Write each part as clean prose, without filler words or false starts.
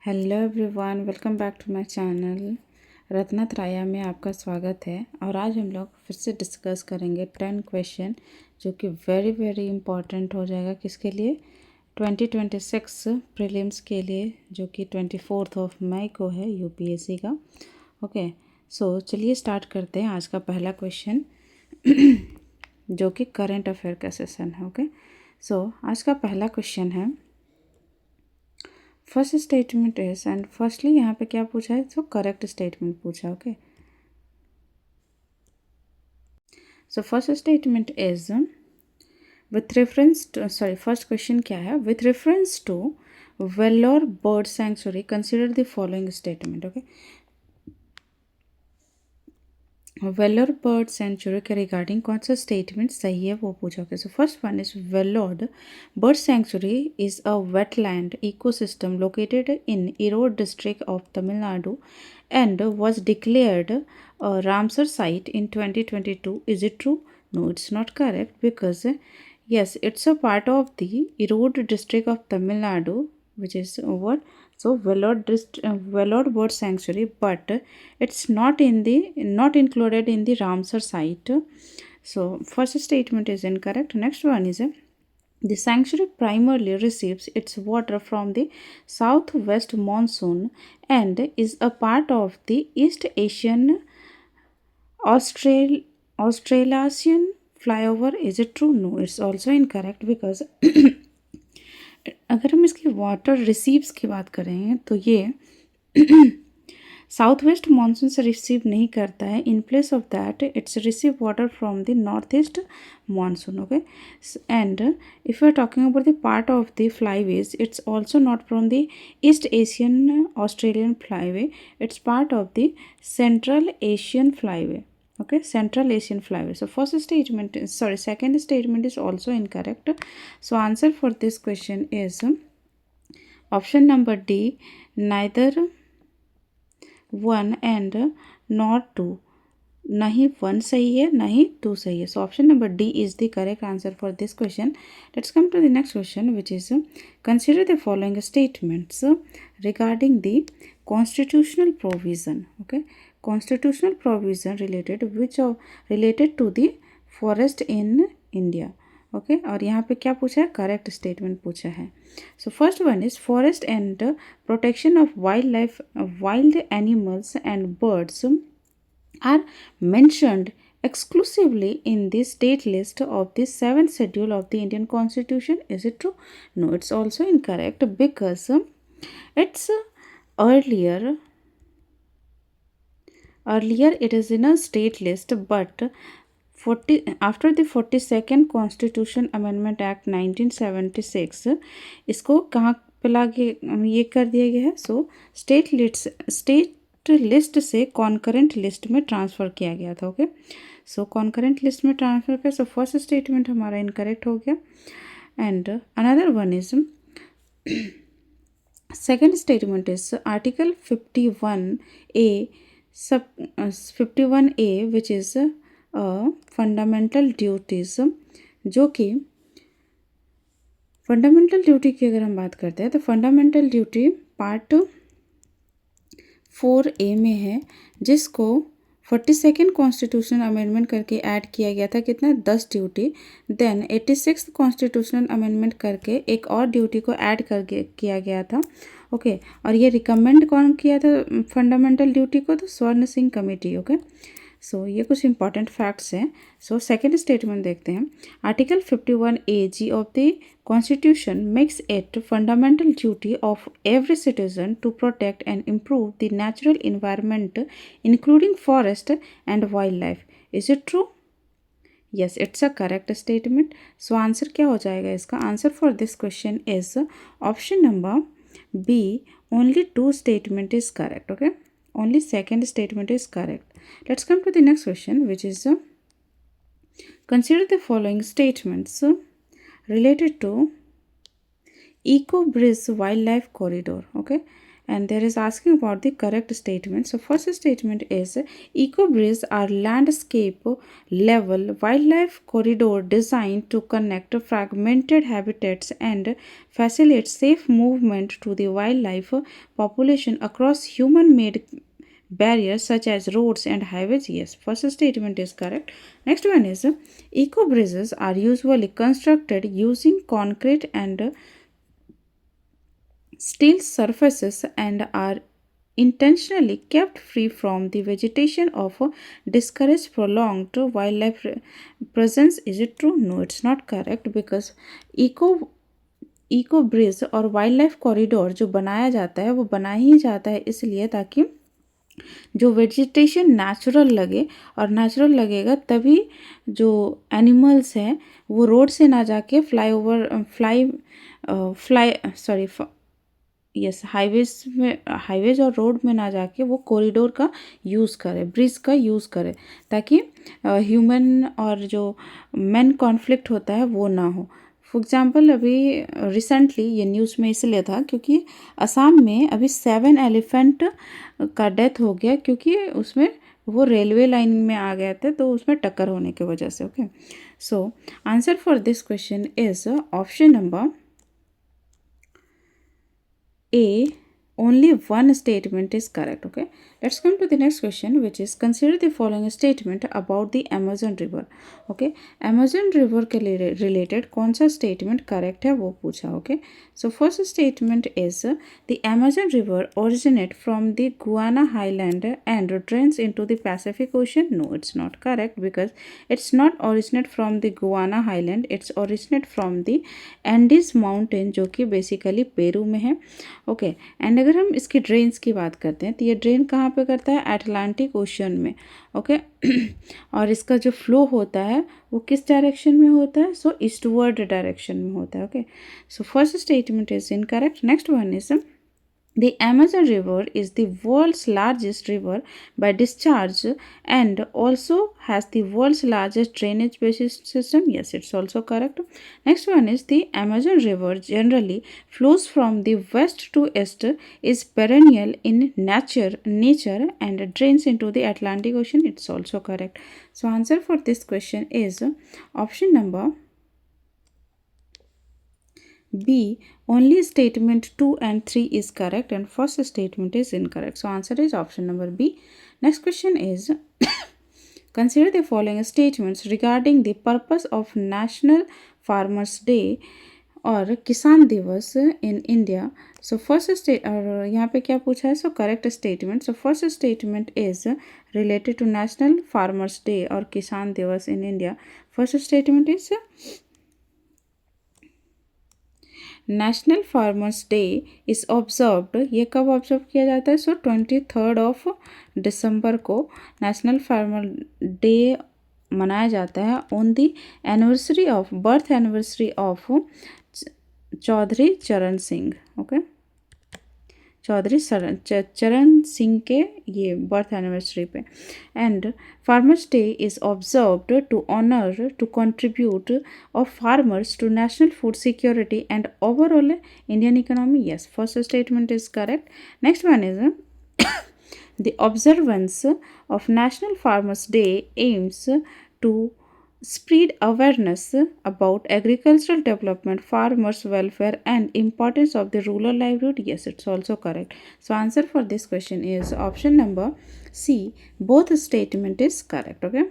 Hello everyone, welcome back to my channel. Ratnatraya में आपका स्वागत है। और आज हम लोग फिर से डिस्कस करेंगे 10 क्वेश्चन जो कि वेरी वेरी इंपॉर्टेंट हो जाएगा किसके लिए, 2026 प्रीलिम्स के लिए, जो कि 24 मई को है यूपीएससी का। ओके, सो चलिए स्टार्ट करते हैं आज का पहला क्वेश्चन जो कि करंट अफेयर का सेशन है। ओके, सो आज का पहला क्वेश्चन है, first statement is, and firstly यहाँ पे क्या पूछा है, तो करेक्ट स्टेटमेंट पूछा। Okay, so first statement is with reference to, sorry first question क्या है, with reference to Vellore bird sanctuary consider the following statement. Okay, Vellore bird sanctuary के रिगार्डिंग कौन सा स्टेटमेंट सही है वो पूछा। Okay, so first one is Vellore bird sanctuary is a wetland ecosystem located in Erode district of Tamil Nadu and was declared a Ramsar site in 2022. Is it true? No, it's not correct because yes, it's a part of the Erode district of Tamil Nadu, which is what? So Vellore Bird Sanctuary, but it's not included in the Ramsar site. So first statement is incorrect. Next one is the sanctuary primarily receives its water from the southwest monsoon and is a part of the East Asian Australasian flyover. Is it true? No, it's also incorrect because अगर हम इसकी water receives की बात करें तो ये south west monsoon से receive नहीं करता है. In place of that it's receive water from the north east monsoon. Okay, and if you are talking about the part of the flyways, it's also not from the east Asian Australian flyway, it's part of the central Asian flyway. Okay, Central Asian flyway. So first statement is, sorry, second statement is also incorrect. So answer for this question is option number D, neither 1 and not 2. नहीं 1 सही है, नहीं 2 सही है. So option number D is the correct answer for this question. Let's come to the next question, which is consider the following statements regarding the constitutional provision. Okay, constitutional provision related to the forest in India. Okay, और यहाँ पे क्या पूछा है, correct statement पूछा है. So first one is forest and protection of wild life, wild animals and birds are mentioned exclusively in the state list of the 7th schedule of the Indian Constitution. Is it true? No, it's also incorrect because it's earlier it is in a state list, but 40 after the 42nd Constitution Amendment Act 1976 इसको कहाँ पे लाके ये कर दिया गया है. सो state list से कॉन्करेंट लिस्ट में ट्रांसफ़र किया गया था. ओके, सो कॉन्करेंट लिस्ट में ट्रांसफ़र किया. सो फर्स्ट स्टेटमेंट हमारा इनकरेक्ट हो गया. And another one is second statement is article 51A सब 51A which is fundamental duties, जो कि फंडामेंटल ड्यूटी की अगर हम बात करते हैं तो फंडामेंटल ड्यूटी पार्ट 4A में है, जिसको 42nd कॉन्स्टिट्यूशनल अमेंडमेंट करके ऐड किया गया था. कितना, 10 duty. Then 86th constitutional amendment करके एक और ड्यूटी को ऐड करके किया गया था. ओके, और ये रिकमेंड कौन किया था फंडामेंटल ड्यूटी को, तो स्वर्ण सिंह कमेटी. ओके, सो ये कुछ इंपॉर्टेंट फैक्ट्स हैं. सो सेकेंड स्टेटमेंट देखते हैं. Article 51AG of the constitution makes it fundamental duty of every citizen to protect and improve the natural environment including forest and wild life. Is it true? Yes, it's a correct statement. So answer क्या हो जाएगा इसका? Answer for this question is option number B, only 2 statement is correct. Okay, only second statement is correct. Let's come to the next question, which is consider the following statements related to Eco Bridge Wildlife Corridor. Okay, and there is asking about the correct statement. So first statement is eco bridges are landscape level wildlife corridor designed to connect fragmented habitats and facilitate safe movement to the wildlife population across human made barriers such as roads and highways. Yes, first statement is correct. Next one is eco bridges are usually constructed using concrete and steel surfaces and are intentionally kept free from the vegetation of discourage prolonged wildlife presence. Is it true? No, it's not correct because eco eco bridge और wild life corridor जो बनाया जाता है वो बनाया ही जाता है इसलिए ताकि जो वेजिटेशन नेचुरल लगे, और नेचुरल लगेगा तभी जो एनिमल्स हैं वो रोड से ना जाके फ्लाई सॉरी यस हाईवेज और रोड में ना जाके वो कॉरिडोर का यूज़ करे, ब्रिज का यूज़ करे, ताकि ह्यूमन और जो मैन कॉन्फ्लिक्ट होता है वो ना हो। फॉर एग्ज़ाम्पल अभी रिसेंटली ये न्यूज़ में इसलिए था क्योंकि असम में अभी 7 एलिफेंट का डेथ हो गया क्योंकि उसमें वो रेलवे लाइन में आ गए थे तो उसमें टक्कर होने की वजह से। Okay, so answer for this question is option number A. Only one statement is correct. Okay, let's come to the next question, which is consider the following statement about the Amazon River. Okay, Amazon River के related कौन सा statement correct है वो पूछा. Okay, so first statement is the Amazon River originate from the Guiana Highland and drains into the Pacific Ocean. No, it's not correct because it's not originate from the Guiana Highland. It's originate from the Andes Mountain जो कि basically Peru में है. Okay, and अगर हम इसकी drains की बात करते हैं तो ये ड्रेन कहाँ पे करता है? अटलांटिक ओशन में. ओके और इसका जो फ्लो होता है वो किस डायरेक्शन में होता है? सो ईस्टवर्ड डायरेक्शन में होता है. Okay, so first statement is incorrect. Next one is the Amazon River is the world's largest river by discharge and also has the world's largest drainage basin system. Yes, it's also correct. Next one is the Amazon River generally flows from the west to east, is perennial in nature and drains into the Atlantic Ocean. It's also correct. So answer for this question is option number B. Only statement 2 and 3 is correct and first statement is incorrect. So answer is option number B. Next question is consider the following statements regarding the purpose of National Farmers Day और किसान दिवस in India. So first और यहाँ पे क्या पूछा है? So correct statement. So first statement is related to national farmers day और किसान दिवस in India. First statement is national farmers day is observed. ये कब ऑब्जर्व किया जाता है? सो 23 ऑफ दिसंबर को नेशनल फार्मर डे मनाया जाता है on the anniversary of birth anniversary of Chaudhary Charan Singh. Okay, Chaudhary Charan Singh के ये बर्थ एनिवर्सरी पे. And farmers day is observed to honour to contribute of farmers to national food security and overall Indian economy. Yes, first statement is correct. Next one is the observance of national farmers day aims to spread awareness about agricultural development, farmers welfare and importance of the rural livelihood. Yes, it's also correct. So answer for this question is option number C. Both statement is correct. Okay,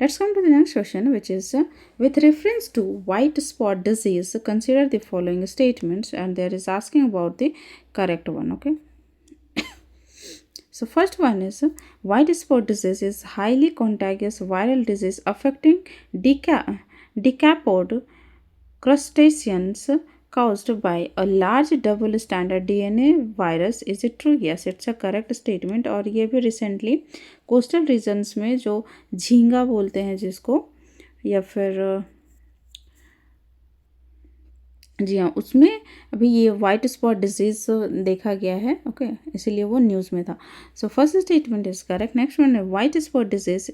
let's come to the next question, which is with reference to white spot disease consider the following statements, and there is asking about the correct one. Okay, so first one is white spot disease is highly contagious viral disease affecting decapod crustaceans caused by a large double stranded DNA virus. Is it true? Yes, it's a correct statement. और ये भी recently coastal regions में जो झींगा बोलते हैं जिसको, या फिर जी हाँ, उसमें अभी ये वाइट स्पॉट डिजीज़ देखा गया है. ओके, इसीलिए वो न्यूज़ में था. So first statement is correct. Next one है white spot disease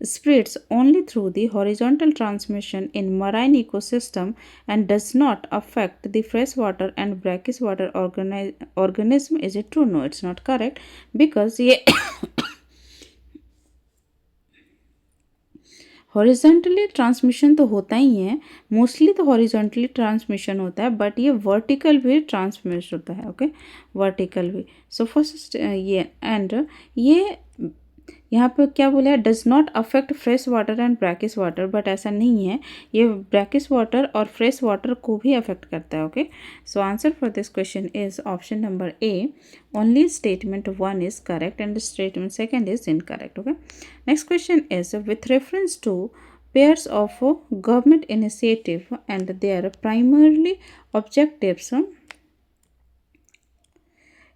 spreads only through the horizontal transmission in marine ecosystem and does not affect the freshwater and brackish water organism. Is it true? No, it's not correct because ये horizontally transmission तो होता ही है, mostly तो horizontally transmission होता है, but ये vertical भी transmit होता है. ओके, वर्टिकल भी. सो फर्स्ट ये एंड ये यहाँ पे क्या बोला है, does not affect fresh water and brackish water, but ऐसा नहीं है, ये ब्रैकिश वाटर और फ्रेश वाटर को भी अफेक्ट करता है. Okay, so answer for this question is option number A. Only statement 1 is correct and statement 2 is incorrect. Okay, next question is with reference to pairs of government initiative and their primarily objectives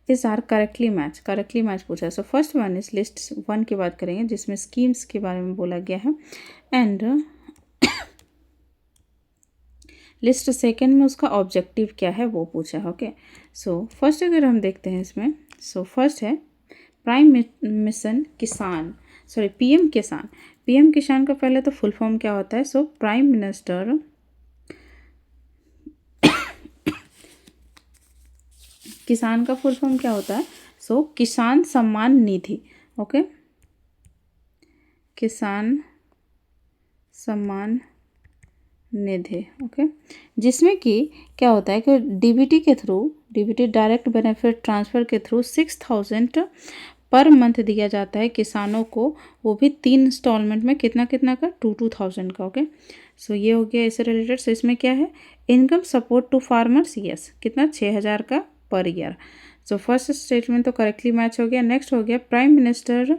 is are correctly match पूछा है. So first one is list 1 की बात करेंगे जिसमें schemes के बारे में बोला गया है एंड लिस्ट 2 में उसका ऑब्जेक्टिव क्या है वो पूछा है. ओके, सो फर्स्ट अगर हम देखते हैं इसमें, सो फर्स्ट है प्राइम मिशन किसान, सॉरी पीएम किसान. पीएम किसान का पहले तो फुल फॉर्म क्या होता है. सो प्राइम मिनिस्टर किसान का फुल फॉर्म क्या होता है. सो किसान सम्मान निधि. ओके, किसान सम्मान निधि. ओके, जिसमें कि क्या होता है कि डीबीटी के through, DBT direct benefit transfer के थ्रू 6,000 पर मंथ दिया जाता है किसानों को, वो भी 3 इंस्टॉलमेंट में. कितना कितना का, 2,000 का. ओके, सो ये हो गया इससे रिलेटेड. सो इसमें क्या है, income support to farmers. Yes, कितना, 6,000 का per year. So first statement तो करेक्टली मैच हो गया. नेक्स्ट हो गया प्राइम मिनिस्टर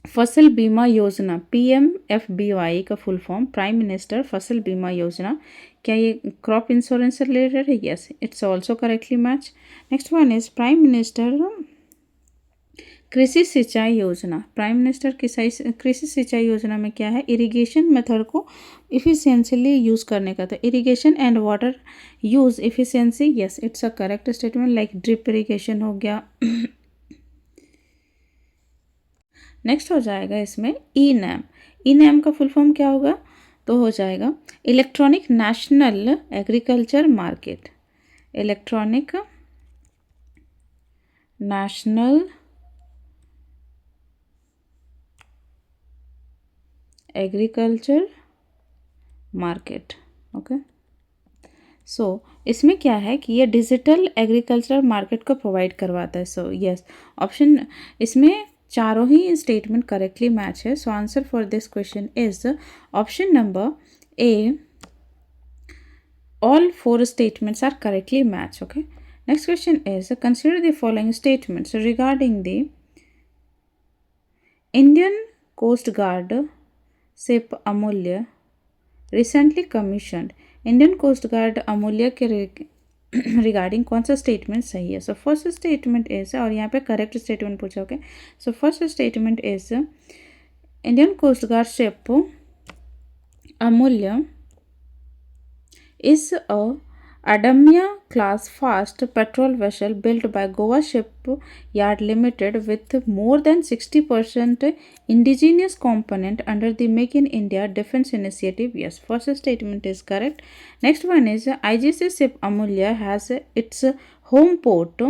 फसल बीमा योजना, PMFBY का फुल फॉर्म प्राइम मिनिस्टर फसल बीमा योजना. क्या ये क्रॉप इंश्योरेंस से रिलेटेड है. Yes, it's also correctly match. Next one is prime minister कृषि सिंचाई योजना. प्राइम मिनिस्टर कृषि सिंचाई योजना में क्या है, इरिगेशन मेथड को इफिशियंटली यूज़ करने का. तो irrigation and water use efficiency. Yes, it's a correct statement. Like drip irrigation हो गया. नेक्स्ट हो जाएगा इसमें ई नैम. ई नैम का फुल फॉर्म क्या होगा, तो हो जाएगा electronic national agriculture market. Electronic national agriculture market. Okay, so इसमें क्या है कि ये डिजिटल एग्रीकल्चर मार्केट को प्रोवाइड करवाता है. सो यस, ऑप्शन इसमें चारों ही स्टेटमेंट करेक्टली मैच है. सो answer for this question is option number A. All 4 statements are correctly matched. Okay, next question is consider the following statements regarding the Indian Coast Guard ship Amulya recently commissioned. Indian coast guard Amulya के regarding कौन सा statement सही है. So first statement is, और यहाँ पे correct statement पूछा. Okay, so first statement is Indian coast guard ship Amulya is a Adamya class fast petrol vessel built by Goa Shipyard Limited with more than 60% indigenous component under the Make in India Defence Initiative. Yes, first statement is correct. Next one is IGC ship Amulya has its home port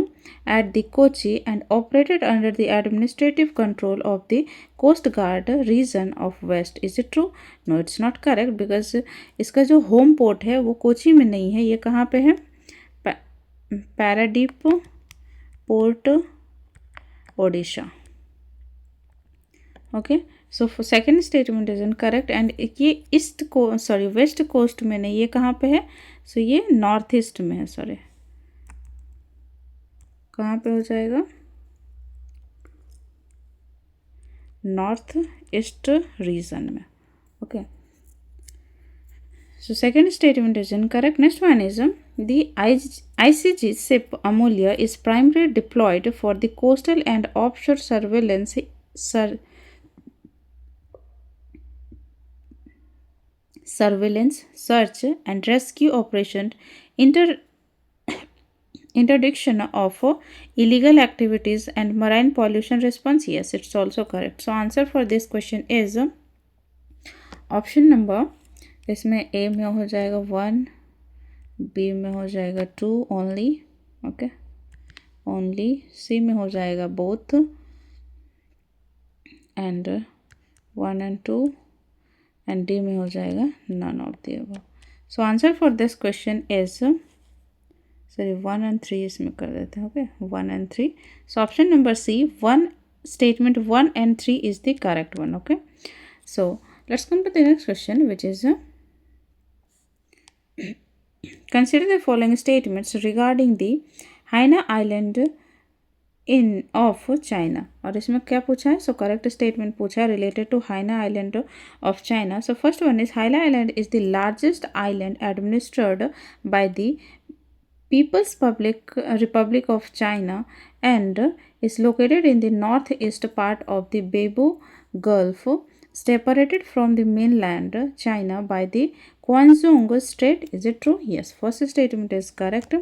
at the Kochi and operated under the administrative control of the Coast Guard region of West. Is it true? No, it's not correct because इसका जो home port है वो कोची में नहीं है. ये कहाँ पे है, Paradip port Odisha. Okay, so second statement is incorrect and ये ईस्ट को, सॉरी वेस्ट कोस्ट में नहीं, ये कहाँ पे है. सो ये नॉर्थ ईस्ट में है. सॉरी, कहाँ पे हो जाएगा, नॉर्थ ईस्ट रीजन में. Okay, so second statement is incorrect. Next one is the ICG ship Amulya is primarily deployed for the coastal and offshore surveillance search and rescue operation interdiction of illegal activities and marine pollution response. Yes, it's also correct. So answer for this question is option number, इसमें ए में हो जाएगा 1, B में हो जाएगा 2 only, okay, only, सी में हो जाएगा both and 1 and 2 and D में हो जाएगा none of the above. So answer for this question is, sorry 1 and 3 इसमें कर देते हैं, okay, 1 and 3. So option number C, 1 statement 1 and 3 is the correct one. Okay, so let's come to the next question, which is consider the following statements regarding the Hainan Island in of China. और इसमें क्या पूछा है? So correct statement पूछा है related to Hainan island of China. So first one is Hainan island is the largest island administered by the People's Republic of China and is located in the northeast part of the Beibu Gulf, separated from the mainland China by the Guangzhou Strait. Is it true? Yes, first statement is correct.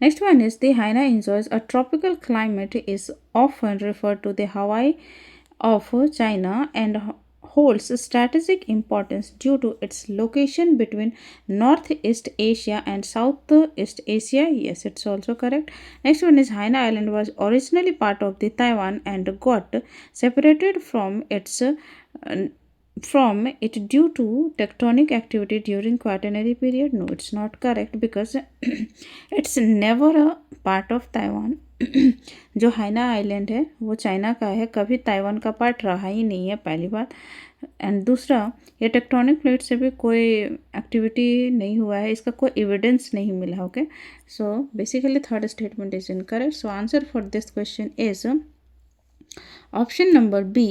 Next one is the Hainan enjoys a tropical climate, is often referred to the Hawaii of China and holds strategic importance due to its location between Northeast Asia and Southeast Asia. Yes, it's also correct. Next one is Hainan Island was originally part of the Taiwan and got separated from it due to tectonic activity during quaternary period. No, it's not correct because it's never a part of Taiwan. जो हाइना island है वो China का है, कभी Taiwan का part रहा ही नहीं है, पहली बात. एंड दूसरा, ये टेक्टोनिक प्लेट से भी कोई एक्टिविटी नहीं हुआ है, इसका कोई एविडेंस नहीं मिला. Okay, so basically third statement is incorrect. So answer for this question is option number B,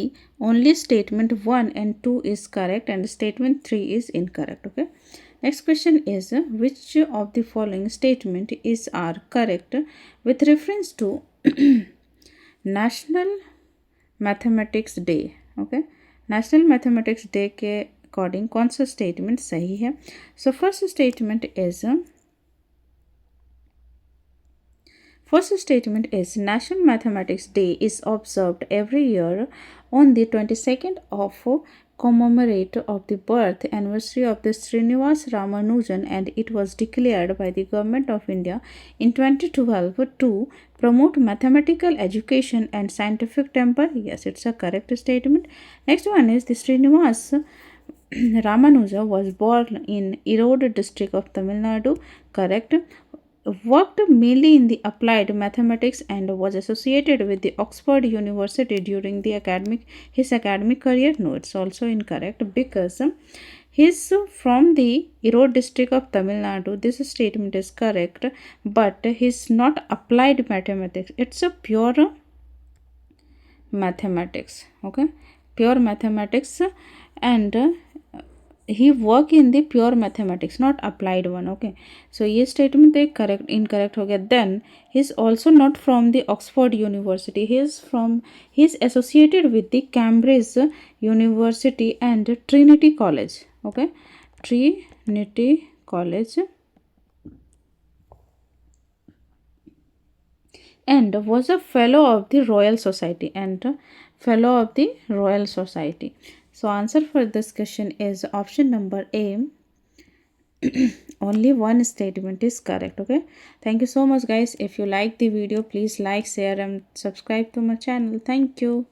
only statement 1 and 2 is correct and statement 3 is incorrect. Okay, next question is which of the following statement is are correct with reference to National Mathematics Day. Okay, National Mathematics Day के according कौन सा statement सही है? सो First statement is National Mathematics Day is observed every year on the 22nd of commemorate of the birth anniversary of the Srinivas Ramanujan, and it was declared by the Government of India in 2012 to promote mathematical education and scientific temper. Yes, it's a correct statement. Next one is the Srinivas Ramanuja was born in Erode district of Tamil Nadu. Correct. Worked mainly in the applied mathematics and was associated with the Oxford University during his academic career. No, it's also incorrect because he's from the Erode district of Tamil Nadu. This statement is correct, but he's not applied mathematics. It's a pure mathematics. Okay, pure mathematics, and he work in the pure mathematics, not applied one. Okay, so ये statement एक correct incorrect हो गया. Then he is also not from the Oxford University. He is associated with the Cambridge University and Trinity College. Okay, Trinity College, and was a fellow of the Royal Society So answer for this question is option number A. Only one statement is correct. Okay, thank you so much guys. If you like the video, please like, share and subscribe to my channel. Thank you.